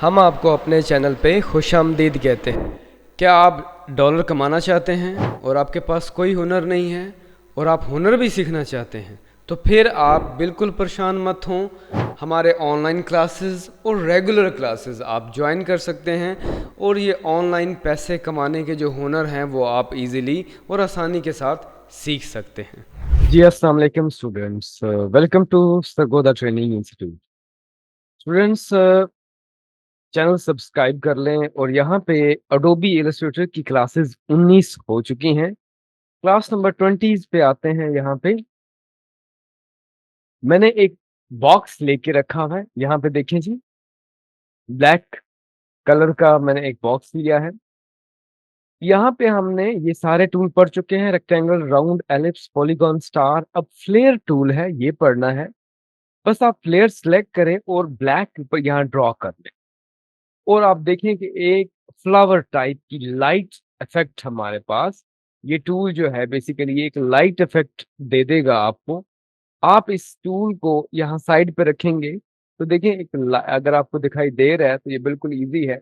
हम आपको अपने चैनल पे खुशामदीद कहते हैं। क्या आप डॉलर कमाना चाहते हैं और आपके पास कोई हुनर नहीं है और आप हुनर भी सीखना चाहते हैं, तो फिर आप बिल्कुल परेशान मत हों। हमारे ऑनलाइन क्लासेस और रेगुलर क्लासेस आप ज्वाइन कर सकते हैं और ये ऑनलाइन पैसे कमाने के जो हुनर हैं वो आप इजीली और आसानी के साथ सीख सकते हैं। जी अस्सलाम वालेकुम students, welcome to Sargodha training institute. Students, channel subscribe कर लें और यहाँ पे अडोबी इलस्ट्रेटर की क्लासेस 19 हो चुकी हैं। क्लास नंबर 20 पे आते हैं। यहाँ पे मैंने एक बॉक्स लेके रखा हुआ है। यहाँ पे देखें जी, ब्लैक कलर का मैंने एक बॉक्स लिया है। यहाँ पे हमने ये सारे टूल पढ़ चुके हैं, rectangle, round, ellipse, polygon, star. अब फ्लेयर टूल है, ये पढ़ना है। बस आप फ्लेयर सेलेक्ट करें और ब्लैक पर यहाँ ड्रॉ कर लें और आप देखें कि एक फ्लावर टाइप की लाइट इफेक्ट हमारे पास, ये टूल जो है बेसिकली एक लाइट इफेक्ट दे देगा आपको। आप इस टूल को यहाँ साइड पे रखेंगे तो देखें अगर आपको दिखाई दे रहा है तो ये बिल्कुल इजी है।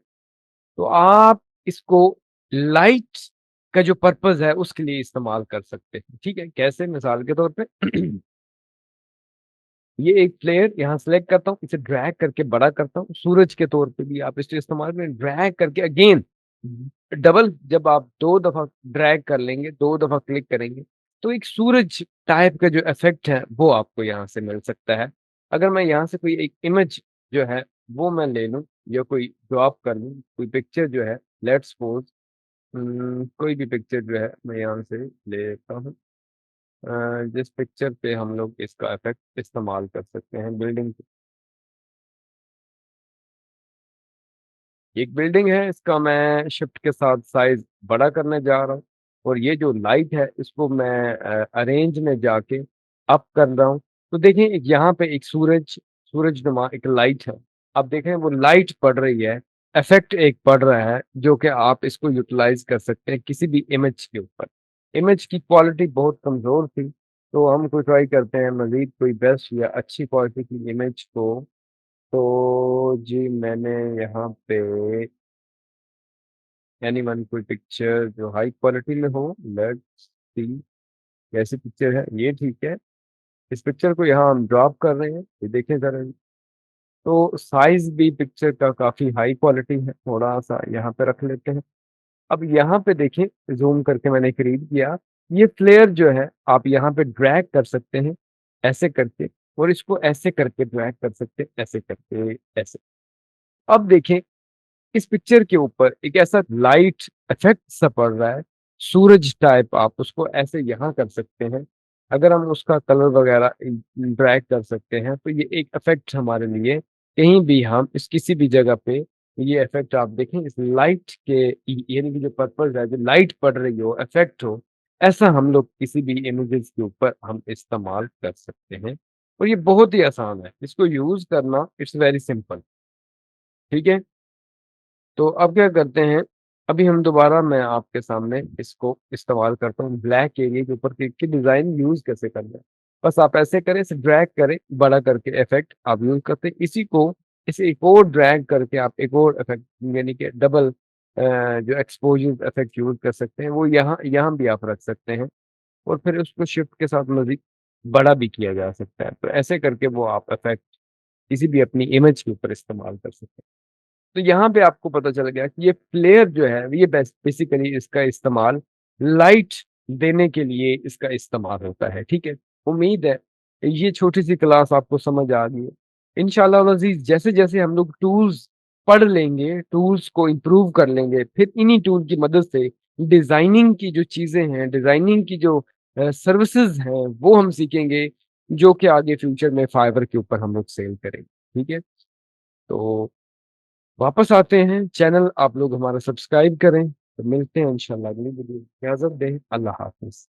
तो आप इसको लाइट का जो पर्पज है उसके लिए इस्तेमाल कर सकते हैं। ठीक है, कैसे? मिसाल के तौर पे ये एक फ्लेयर यहाँ सेलेक्ट करता हूँ, इसे ड्रैग करके बड़ा करता हूँ। सूरज के तौर पे भी आप इसे इस्तेमाल करें, ड्रैग करके अगेन डबल। जब आप 2 दफा ड्रैग कर लेंगे, 2 दफा क्लिक करेंगे, तो एक सूरज टाइप का जो इफेक्ट है वो आपको यहाँ से मिल सकता है। अगर मैं यहाँ से कोई एक इमेज जो है वो मैं ले लूँ या कोई ड्रॉप कर लूँ, कोई पिक्चर जो है, लेट्स सपोज कोई भी पिक्चर जो है मैं यहाँ से ले लेता हूँ। जिस पिक्चर पे हम लोग इसका इफेक्ट इस्तेमाल कर सकते हैं, बिल्डिंग। एक बिल्डिंग है, इसका मैं शिफ्ट के साथ साइज बड़ा करने जा रहा हूँ और ये जो लाइट है इसको मैं अरेंज में जाके अप कर रहा हूँ। तो देखें यहाँ पे एक सूरजनुमा एक लाइट है। अब देखें वो लाइट पड़ रही है, इफेक्ट एक पड़ रहा है जो कि आप इसको यूटिलाइज कर सकते हैं किसी भी इमेज के ऊपर। इमेज की क्वालिटी बहुत कमजोर थी तो हम कोई ट्राई करते हैं मजीद कोई बेस्ट या अच्छी क्वालिटी की इमेज को। तो जी मैंने यहाँ पे एनिमल कोई पिक्चर जो हाई क्वालिटी में हो, लेट्स सी कैसी पिक्चर है ये। ठीक है, इस पिक्चर को यहाँ हम ड्रॉप कर रहे हैं, ये देखें जरा। तो साइज भी पिक्चर का काफी हाई क्वालिटी है, थोड़ा सा यहाँ पे रख लेते हैं। अब यहाँ पे देखें, जूम करके मैंने एक रीड किया। ये फ्लेयर जो है आप यहाँ पे ड्रैग कर सकते हैं ऐसे करके, और इसको ऐसे करके ड्रैग कर सकते हैं ऐसे करके, ऐसे। अब देखें इस पिक्चर के ऊपर एक ऐसा लाइट इफेक्ट सा पड़ रहा है, सूरज टाइप। आप उसको ऐसे यहाँ कर सकते हैं। अगर हम उसका कलर वगैरह ड्रैग कर सकते हैं तो ये एक इफेक्ट हमारे लिए कहीं भी हम इस किसी भी जगह पे, ये इफेक्ट आप देखें इस लाइट के, यानी कि जो पर्पल है, जो लाइट पड़ रही हो, इफेक्ट हो, ऐसा हम लोग किसी भी इमेजेस के ऊपर हम इस्तेमाल कर सकते हैं। और ये बहुत ही आसान है, इसको यूज करना इट्स वेरी सिंपल। ठीक है, तो अब क्या करते हैं, अभी हम दोबारा मैं आपके सामने इसको इस्तेमाल करता हूँ ब्लैक एरिया के ऊपर की डिजाइन यूज कैसे करना है। बस आप ऐसे करें, इसे ड्रैग करें बड़ा करके, इफेक्ट आप यूज करते हैं इसी को। इसे एक और ड्रैग करके आप एक और इफेक्ट, यानी कि डबल जो एक्सपोजर इफेक्ट यूज कर सकते हैं, वो यहाँ यहाँ भी आप रख सकते हैं और फिर उसको शिफ्ट के साथ मजीद बड़ा भी किया जा सकता है। तो ऐसे करके वो आप इफेक्ट किसी भी अपनी इमेज के ऊपर इस्तेमाल कर सकते हैं। तो यहाँ पे आपको पता चल गया कि ये फ्लेयर जो है ये बेसिकली इसका इस्तेमाल लाइट देने के लिए इसका इस्तेमाल होता है। ठीक है, उम्मीद है ये छोटी सी क्लास आपको समझ आ गई है। इंशाल्लाह अजीज, जैसे जैसे हम लोग टूल्स पढ़ लेंगे, टूल्स को इम्प्रूव कर लेंगे, फिर इन्हीं टूल की मदद से डिजाइनिंग की जो चीजें हैं, डिजाइनिंग की जो सर्विसेज हैं वो हम सीखेंगे, जो कि आगे फ्यूचर में फाइवर के ऊपर हम लोग सेल करेंगे। ठीक है, तो वापस आते हैं, चैनल आप लोग हमारा सब्सक्राइब करें। तो मिलते हैं इंशाल्लाह अगली वीडियो। इजाजत दें, अल्लाह हाफिज।